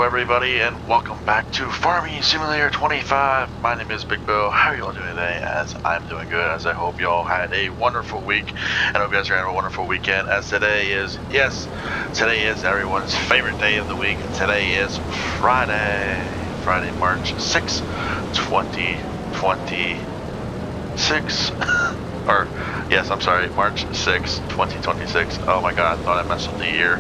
everybody, and welcome back to Farming Simulator 25. My name is Big Bill. How are you all doing today? As I'm doing good, as I hope you all had a wonderful week, and I hope you guys are having a wonderful weekend, as today is everyone's favorite day of the week. Today is Friday, March 6, 2026. Or, yes, I'm sorry, March 6, 2026. Oh my god, I thought I messed up the year.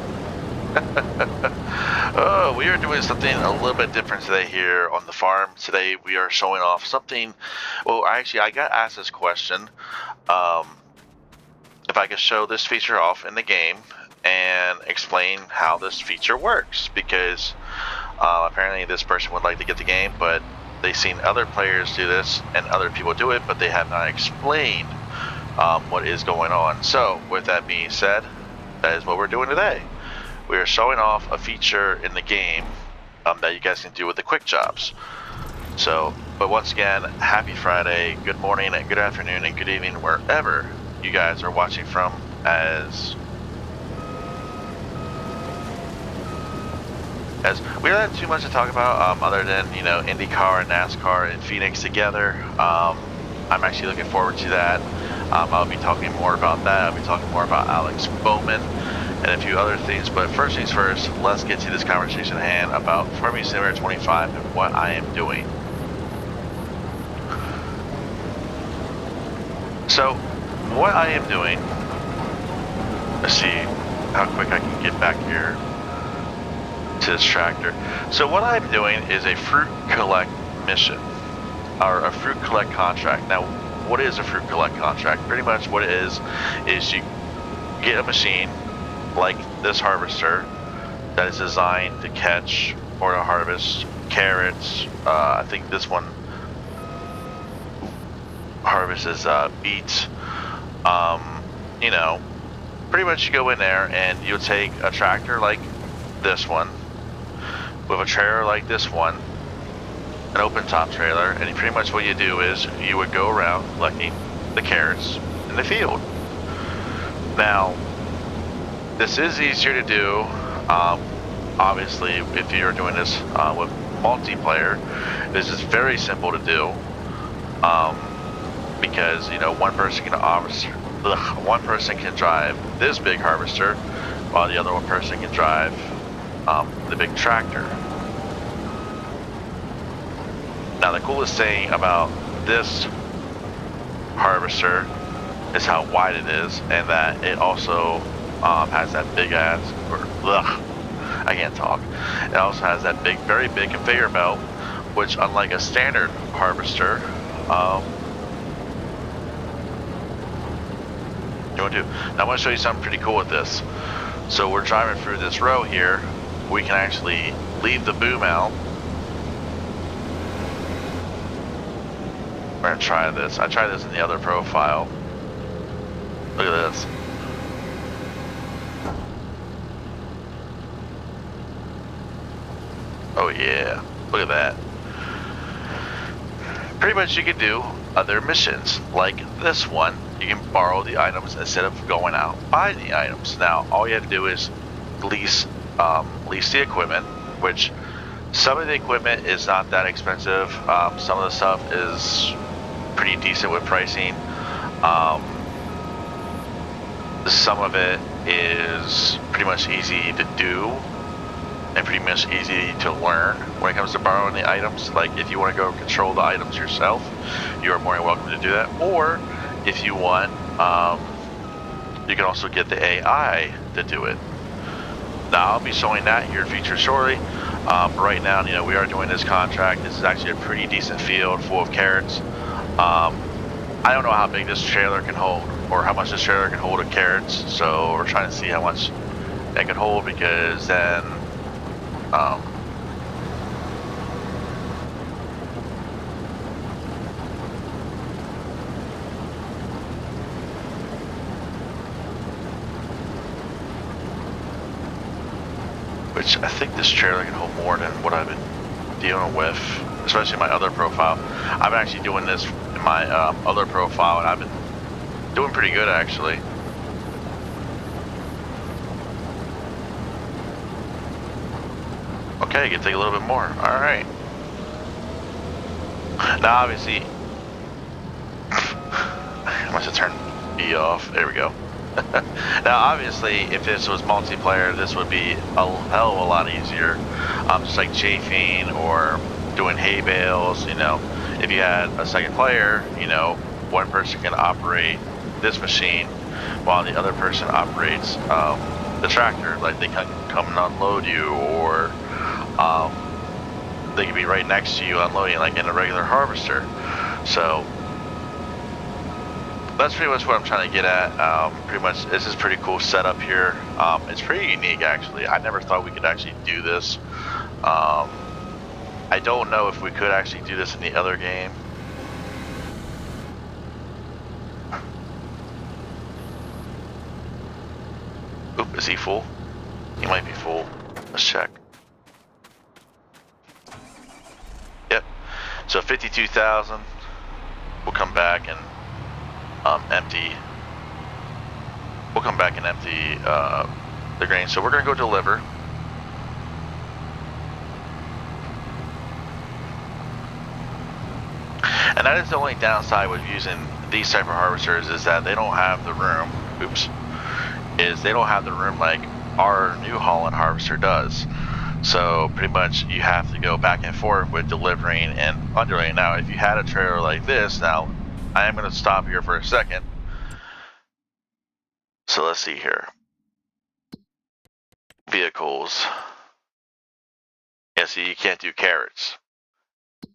We are doing something a little bit different today here on the farm. Today we are showing off something. Well, I got asked this question, if I could show this feature off in the game and explain how this feature works, because apparently this person would like to get the game, but they've seen other players do this and other people do it, but they have not explained what is going on. So with that being said, that is what we're doing today. We are showing off a feature in the game that you guys can do with the quick jobs. So, but once again, happy Friday, good morning, and good afternoon, and good evening, wherever you guys are watching from. As we don't have too much to talk about other than, you know, IndyCar and NASCAR and Phoenix together. I'm actually looking forward to that. I'll be talking more about that. I'll be talking more about Alex Bowman and a few other things, but first things first, let's get to this conversation at hand about Farming Simulator 25 and what I am doing. So, what I am doing, let's see how quick I can get back here to this tractor. So what I'm doing is a fruit collect mission, or a fruit collect contract. Now, what is a fruit collect contract? Pretty much what it is you get a machine like this harvester that is designed to catch or to harvest carrots. I think this one harvests beets. You know, pretty much you go in there and you'll take a tractor like this one with a trailer like this one, an open top trailer, and pretty much what you do is you would go around collecting the carrots in the field. Now, this is easier to do, obviously, if you're doing this with multiplayer. This is very simple to do, because, you know, one person can drive this big harvester, while the other one person can drive the big tractor. Now, the coolest thing about this harvester is how wide it is, and that it also has that big ass, I can't talk. It also has that very big conveyor belt, which, unlike a standard harvester, now I want to show you something pretty cool with this. So we're driving through this row here. We can actually leave the boom out. We're gonna try this. I tried this in the other profile. Look at this. Oh yeah, look at that. Pretty much you can do other missions like this one. You can borrow the items instead of going out buying the items. Now all you have to do is lease the equipment, which some of the equipment is not that expensive. Some of the stuff is pretty decent with pricing. Some of it is pretty much easy to do and pretty much easy to learn when it comes to borrowing the items. Like, if you want to go control the items yourself, you are more than welcome to do that. Or if you want, you can also get the AI to do it. Now, I'll be showing that here featured shortly. Right now, you know, we are doing this contract. This is actually a pretty decent field full of carrots. I don't know how big this trailer can hold, or how much this trailer can hold of carrots. So we're trying to see how much it can hold, because then which I think this trailer can hold more than what I've been dealing with, especially my other profile. I've been actually doing this in my other profile, and I've been doing pretty good actually. Okay, can take a little bit more. All right. Now, obviously, I must have turned B off. There we go. Now, obviously, if this was multiplayer, this would be a hell of a lot easier. Just like chafing or doing hay bales, you know. If you had a second player, you know, one person can operate this machine while the other person operates the tractor. Like they can come and unload you, or they could be right next to you unloading, like in a regular harvester. So that's pretty much what I'm trying to get at. Pretty much, this is pretty cool setup here. It's pretty unique, actually. I never thought we could actually do this. I don't know if we could actually do this in the other game. Oop, is he full? He might be full. Let's check. Yep. So 52,000. We'll come back and empty. We'll come back and empty the grain. So we're gonna go deliver. And that is the only downside with using these type of harvesters, is that they don't have the room. Oops. Is they don't have the room like our New Holland harvester does. So pretty much you have to go back and forth with delivering and unloading. Now, if you had a trailer like this, now I am going to stop here for a second. So let's see here. Vehicles. Yeah, see, you can't do carrots.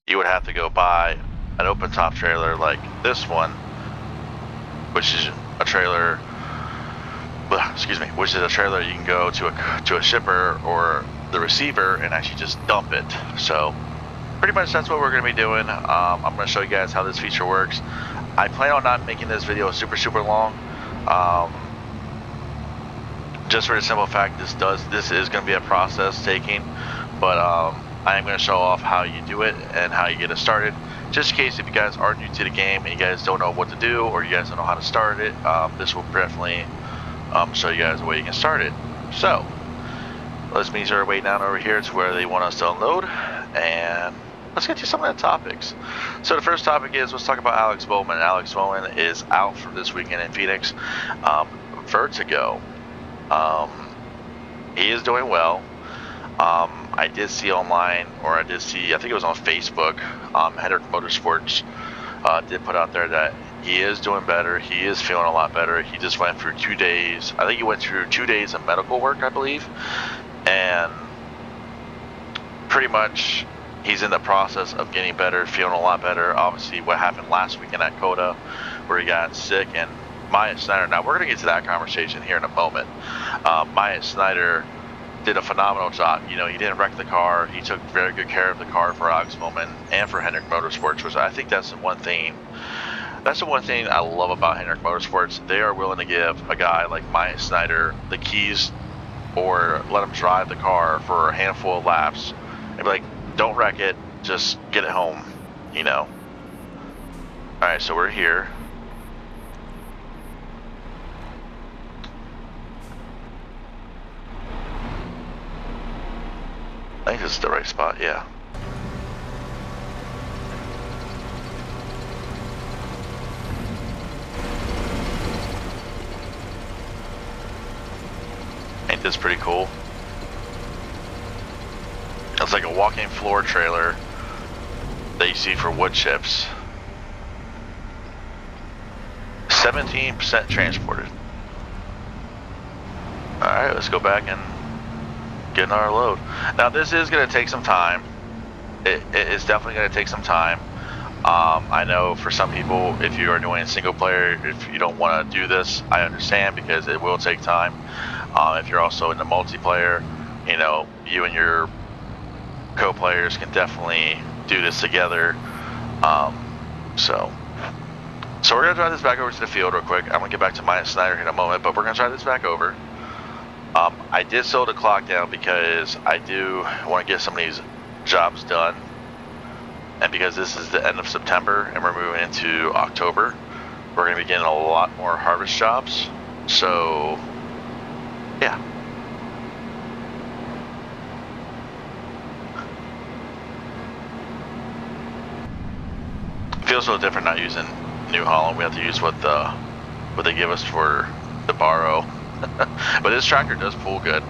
You would have to go buy an open top trailer like this one, which is a trailer, which is a trailer you can go to a shipper or the receiver and actually just dump it. So pretty much that's what we're going to be doing. I'm going to show you guys how this feature works. I plan on not making this video super long, just for the simple fact this is going to be a process taking, but I am going to show off how you do it and how you get it started, just in case if you guys are new to the game and you guys don't know what to do, or you guys don't know how to start it. This will definitely show you guys the way you can start it. So let's meet our way down over here to where they want us to unload, and let's get to some of the topics. So the first topic is, let's talk about Alex Bowman. Alex Bowman is out for this weekend in Phoenix. Vertigo. He is doing well. I did see online, or I think it was on Facebook, Hendrick Motorsports did put out there that he is doing better. He is feeling a lot better. He just went through 2 days. I think he went through 2 days of medical work, I believe. And pretty much he's in the process of getting better, feeling a lot better. Obviously, what happened last weekend at COTA, where he got sick, and Myatt Snider. Now, we're going to get to that conversation here in a moment. Myatt Snider did a phenomenal job. You know, he didn't wreck the car. He took very good care of the car for Alex Bowman and for Hendrick Motorsports, which I think that's the one thing. That's the one thing I love about Hendrick Motorsports. They are willing to give a guy like Myatt Snider the keys, or let him drive the car for a handful of laps and be like, don't wreck it, just get it home, you know. All right, so we're here. I think this is the right spot, yeah. Ain't this pretty cool? It's like a walk-in floor trailer that you see for wood chips. 17% transported. Alright, let's go back and get another load. Now, this is going to take some time. It is definitely going to take some time. I know for some people, if you are doing single player, if you don't want to do this, I understand, because it will take time. If you're also in the multiplayer, you know, you and your co-players can definitely do this together. So we're going to drive this back over to the field real quick. I'm going to get back to Myatt Snider here in a moment, but we're going to drive this back over. I did slow the clock down because I do want to get some of these jobs done. And because this is the end of September and we're moving into October, we're going to be getting a lot more harvest jobs. So, yeah. feels a little different not using New Holland. We have to use what they give us for the borrow. But this tractor does pull good.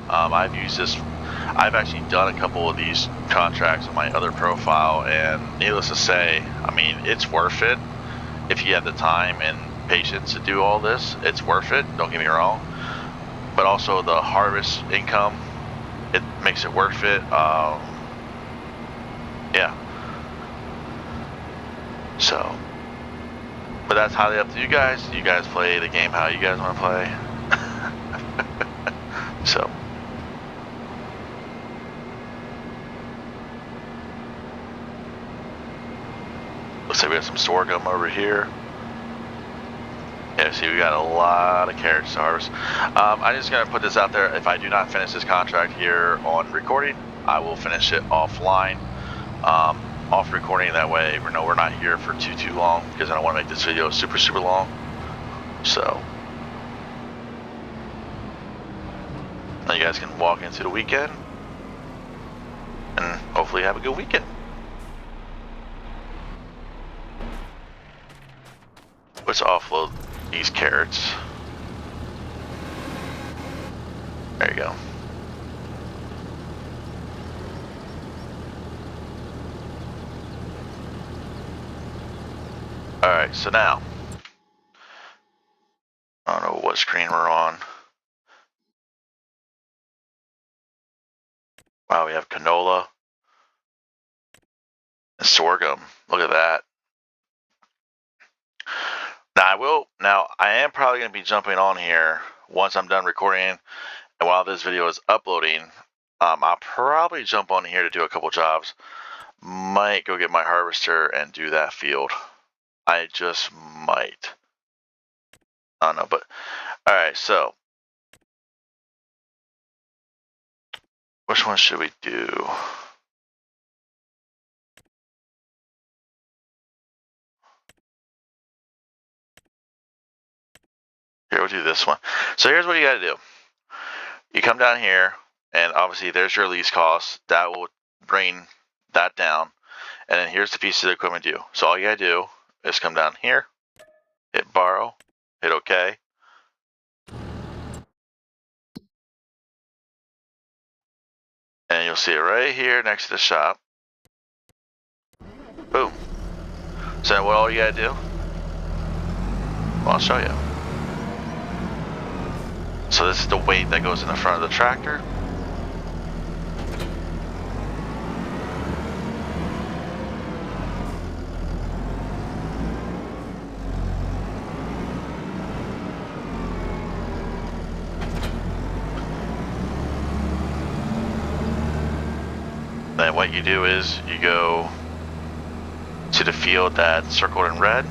I've used this. I've actually done a couple of these contracts on my other profile, and needless to say, I mean, it's worth it if you have the time and patience to do all this. It's worth it. Don't get me wrong. But also the harvest income, it makes it worth it. Yeah. So, but that's highly up to you guys. You guys play the game how you guys want to play. So. Looks like we have some sorghum over here. Yeah, see, we got a lot of carrots to harvest. I'm just going to put this out there. If I do not finish this contract here on recording, I will finish it offline. Off recording, that way we know we're not here for too long, because I don't want to make this video super long. So now you guys can walk into the weekend and hopefully have a good weekend. Let's offload these carrots. There you go. Alright, so now, I don't know what screen we're on. Wow, we have canola and sorghum. Look at that. Now I am probably going to be jumping on here once I'm done recording, and while this video is uploading, I'll probably jump on here to do a couple jobs. Might go get my harvester and do that field. I just might. I don't know, but alright, so which one should we do? Here, we'll do this one. So here's what you gotta do. You come down here, and obviously there's your lease cost. That will bring that down. And then here's the piece of the equipment due. So all you gotta do is come down here, hit borrow, hit OK. And you'll see it right here next to the shop. Boom. So then what all you gotta do? Well, I'll show you. So this is the weight that goes in the front of the tractor. Then what you do is you go to the field that's circled in red.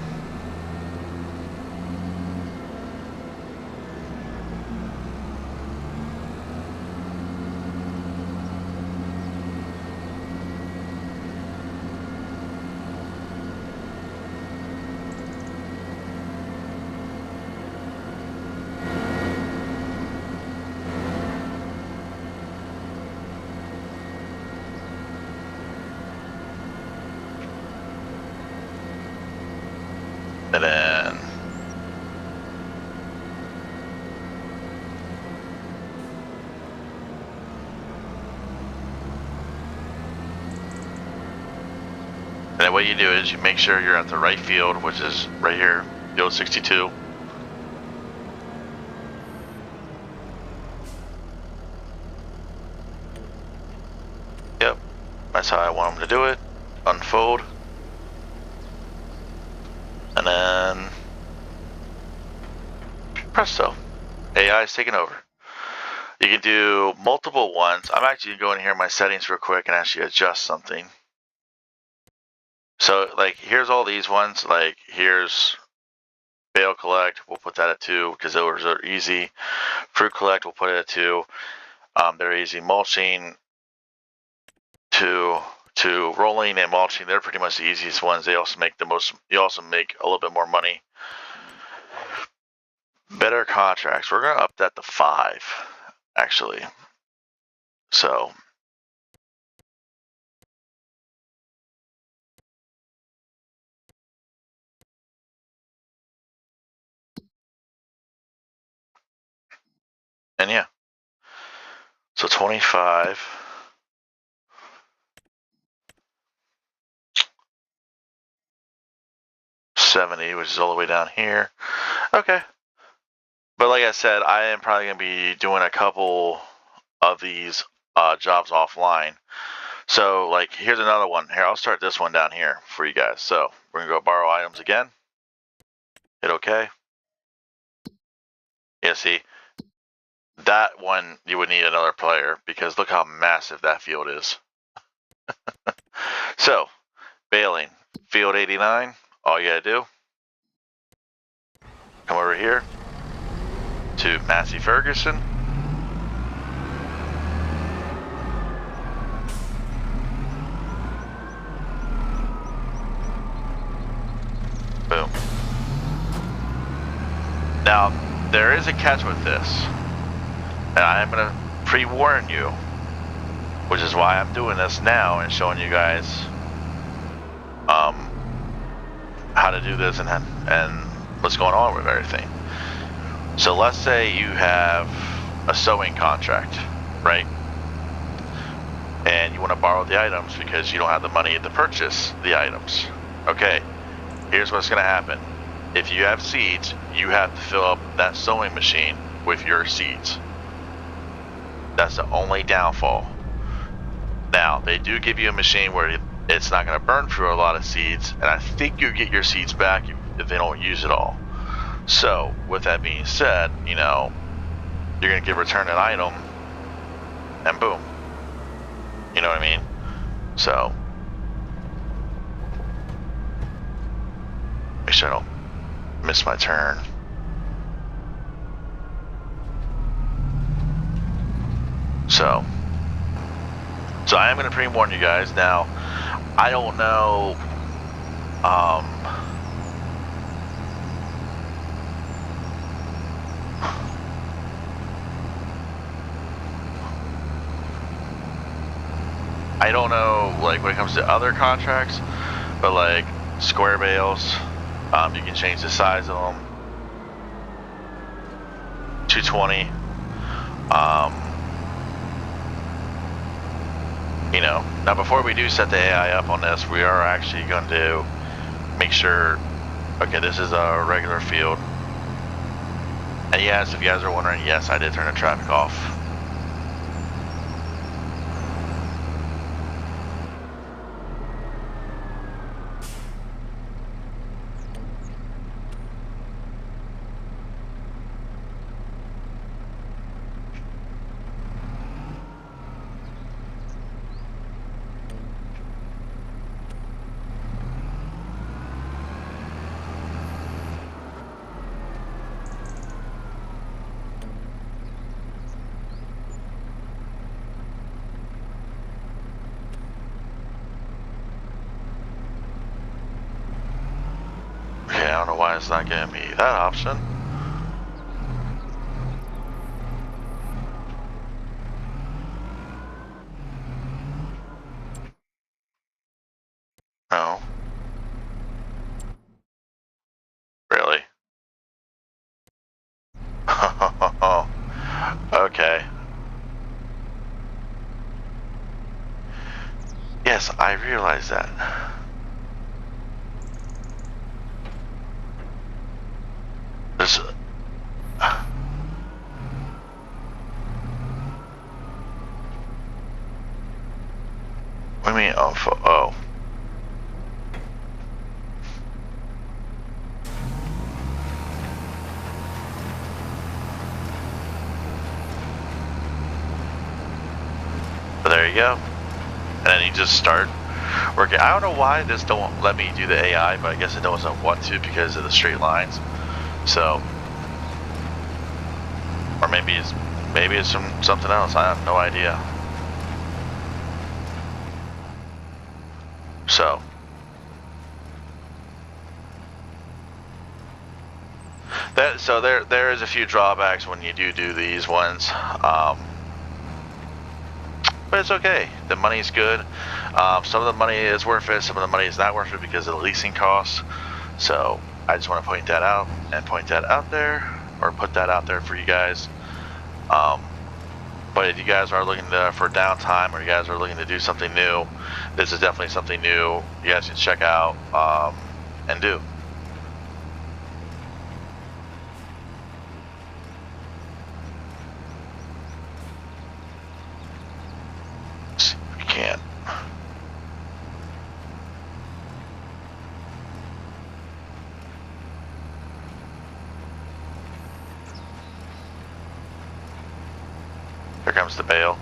And then what you do is you make sure you're at the right field, which is right here, field 62. Yep, that's how I want them to do it. Unfold. And then presto, AI is taking over. You can do multiple ones. I'm actually going to go in here in my settings real quick and actually adjust something. So like here's all these ones, like here's bale collect, we'll put that at 2 because those are easy. Fruit collect, we'll put it at 2. They're easy. Mulching to rolling and mulching, they're pretty much the easiest ones. They also make the most, you also make a little bit more money. Better contracts, we're gonna up that to 5 actually. So And yeah. So 25. $70, which is all the way down here. Okay. But like I said, I am probably going to be doing a couple of these jobs offline. So, like, here's another one. Here, I'll start this one down here for you guys. So, we're going to go borrow items again. Hit OK. Yeah, see, that one you would need another player because look how massive that field is. So, bailing, field 89, all you got to do, come over here to Massey Ferguson. Boom. Now, there is a catch with this, and I am going to pre-warn you, which is why I'm doing this now and showing you guys how to do this and what's going on with everything. So let's say you have a sewing contract, right? And you want to borrow the items because you don't have the money to purchase the items. Okay, here's what's going to happen. If you have seeds, you have to fill up that sewing machine with your seeds. That's the only downfall. Now, they do give you a machine where it's not going to burn through a lot of seeds, and I think you get your seeds back if they don't use it all. So, with that being said, you know, you're going to get returned an item, and boom. You know what I mean? So, make sure I don't miss my turn. So I am going to pre-warn you guys. Now, I don't know, I don't know, like, when it comes to other contracts, but, like, square bales, you can change the size of them. 220. You know, now before we do set the AI up on this, we are actually going to make sure, okay, this is a regular field. And yes, if you guys are wondering, yes, I did turn the traffic off. I don't know why it's not giving me that option. No. Really? Okay. Yes, I realize that. This. What do you mean? Oh. So there you go. And then you just start working. I don't know why this don't let me do the AI, but I guess it doesn't want to because of the straight lines. So, or maybe it's something else. I have no idea. So there is a few drawbacks when you do these ones, but it's okay. The money's good. Some of the money is worth it. Some of the money is not worth it because of the leasing costs. So I just want to point that out and point that out there, or put that out there for you guys. But if you guys are looking for downtime, or you guys are looking to do something new, this is definitely something new you guys can check out and do. Let's see if we can. Here comes the bale.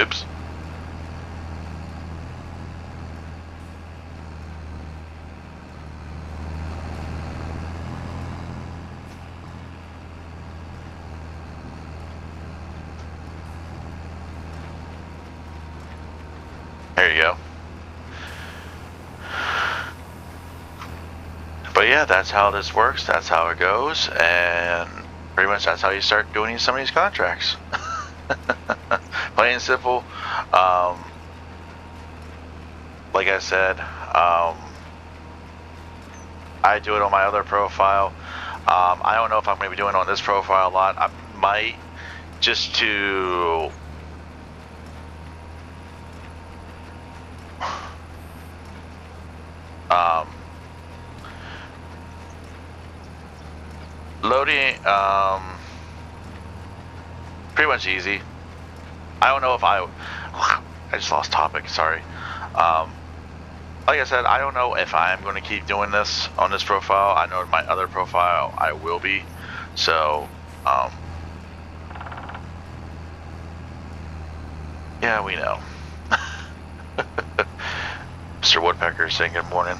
Oops. There you go. But yeah, that's how this works. That's how it goes. And pretty much that's how you start doing some of these contracts. Plain and simple. Like I said, I do it on my other profile. I don't know if I'm going to be doing it on this profile a lot. I might, just to loading, pretty much easy. I don't know if I just lost topic, sorry. Like I said, I don't know if I'm going to keep doing this on this profile. I know in my other profile I will be. So, yeah, we know. Mr. Woodpecker saying good morning.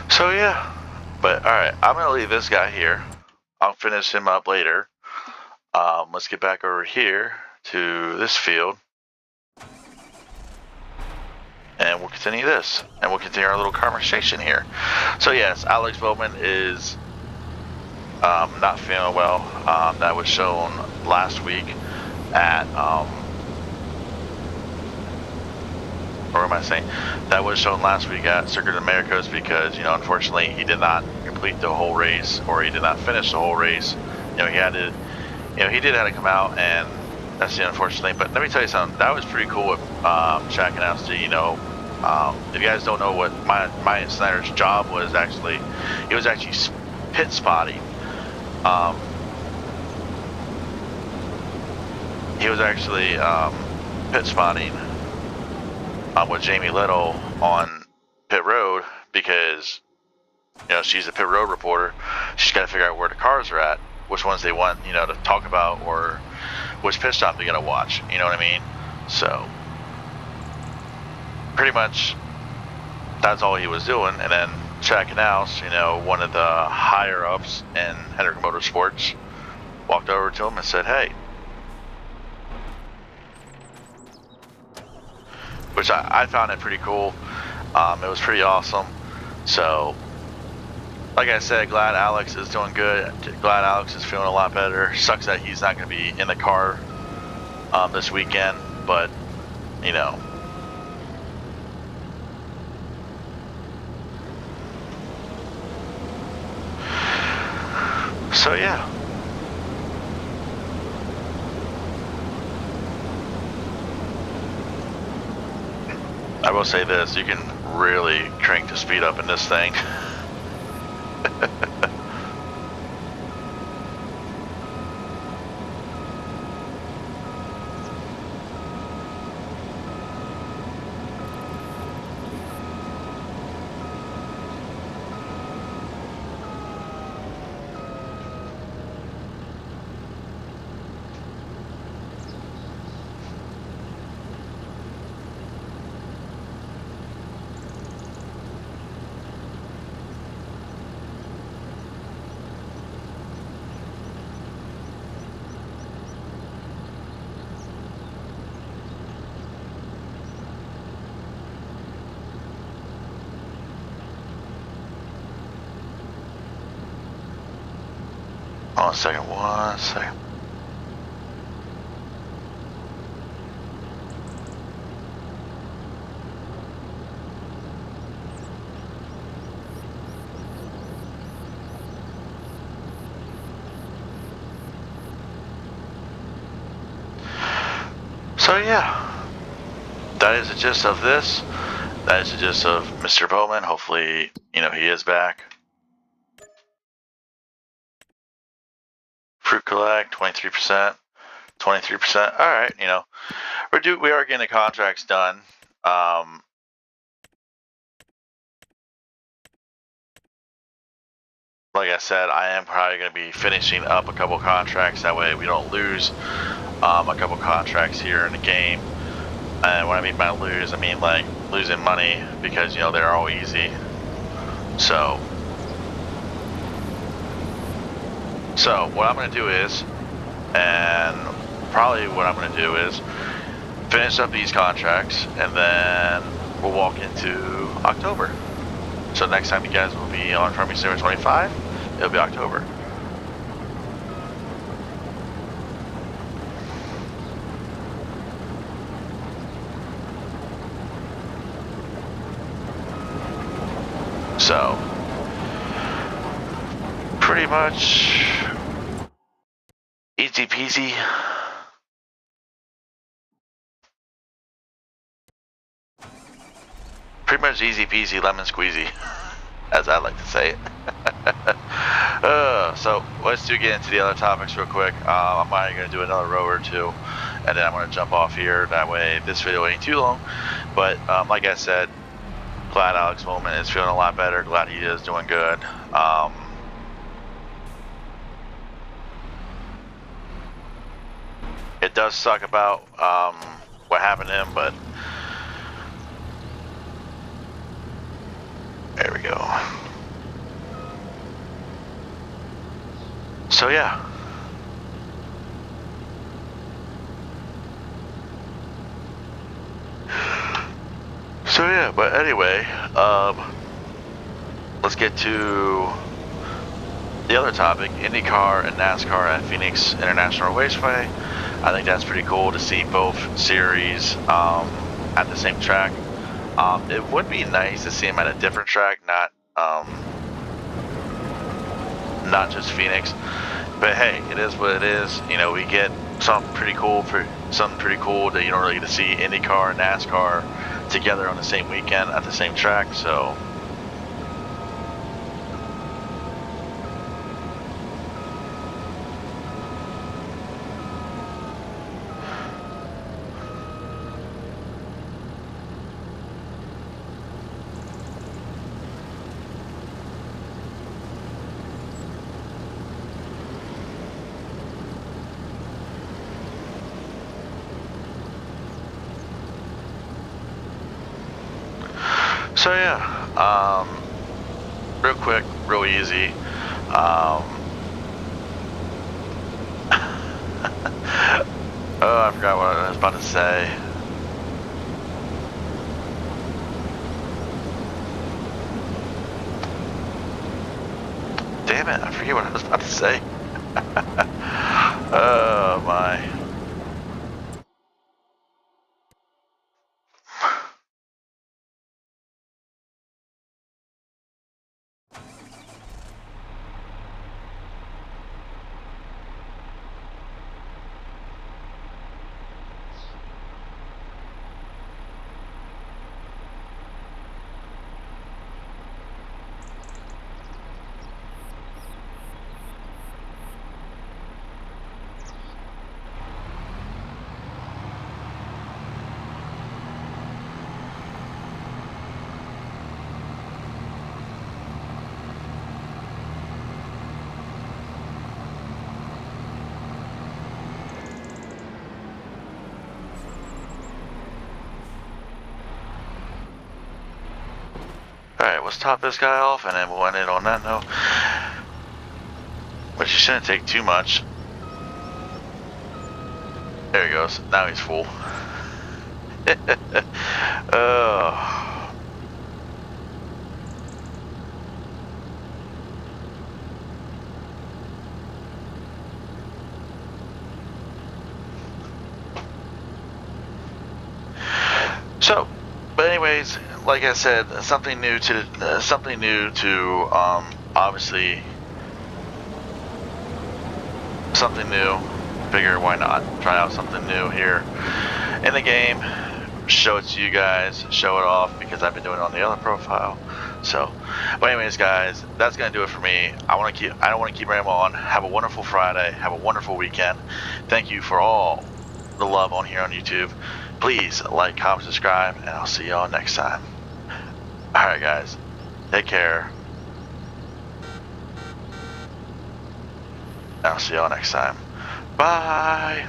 So yeah, but alright, I'm going to leave this guy here. I'll finish him up later. Let's get back over here to this field. And we'll continue this. And we'll continue our little conversation here. So yes, Alex Bowman is not feeling well. That was shown last week at... or am I saying? That was shown last week at Circuit of Americas because, you know, unfortunately he did not complete the whole race, or he did not finish the whole race. You know, he had to, you know, he did have to come out, and that's the unfortunate thing. But let me tell you something, that was pretty cool with Shaq and Asti. You know, if you guys don't know what Myatt Snyder's job was, actually, he was actually pit spotting. He was actually pit spotting with Jamie Little on pit road because, you know, she's a pit road reporter. She's got to figure out where the cars are at, which ones they want, you know, to talk about, or which pit stop they're going to watch. You know what I mean? So, pretty much, that's all he was doing. And then Chad Knaus, you know, one of the higher ups in Hendrick Motorsports, walked over to him and said, hey. Which I found it pretty cool. It was pretty awesome. So, like I said, glad Alex is doing good. Glad Alex is feeling a lot better. Sucks that he's not going to be in the car this weekend, but, you know. So, yeah. I will say this, you can really crank the speed up in this thing. Hold on a second, 1 second. So yeah, that is the gist of this. That is the gist of Mr. Bowman. Hopefully, you know, he is back. Fruit collect, 23%, 23%. All right, you know, we are getting the contracts done. Like I said, I am probably going to be finishing up a couple contracts. That way we don't lose a couple contracts here in the game. And when I mean by lose, I mean like losing money because, you know, they're all easy. So what I'm going to do is, and probably what I'm going to do is finish up these contracts and then we'll walk into October. So next time you guys will be on Farming Simulator 25, it'll be October. So, pretty much easy peasy. Pretty much easy peasy lemon squeezy, as I like to say it. So let's get into the other topics real quick. I'm probably going to do another row or two, and then I'm going to jump off here. That way this video ain't too long. But like I said, glad Alex Bowman is feeling a lot better. Glad he is doing good. It does suck about what happened to him, but there we go. So yeah. But anyway, let's get to the other topic, IndyCar and NASCAR at Phoenix International Raceway. I think that's pretty cool to see both series at the same track. It would be nice to see them at a different track, not just Phoenix. But hey, it is what it is. You know, we get something pretty cool that you don't really get to see IndyCar and NASCAR together on the same weekend at the same track. So yeah, real quick, real easy. Oh, I forgot what I was about to say. Damn it, I forget what I was about to say. Oh my. Alright, let's top this guy off and then we'll end it on that note. Which you shouldn't take too much. There he goes. Now he's full. Oh. anyways, like I said, something new to obviously something new. Figure why not try out something new here in the game. Show it to you guys, show it off, because I've been doing it on the other profile. So, but anyways, guys, that's gonna do it for me. I don't want to keep rambling on. Have a wonderful Friday. Have a wonderful weekend. Thank you for all the love on here on YouTube. Please like, comment, subscribe, and I'll see y'all next time. All right, guys, take care. I'll see y'all next time. Bye.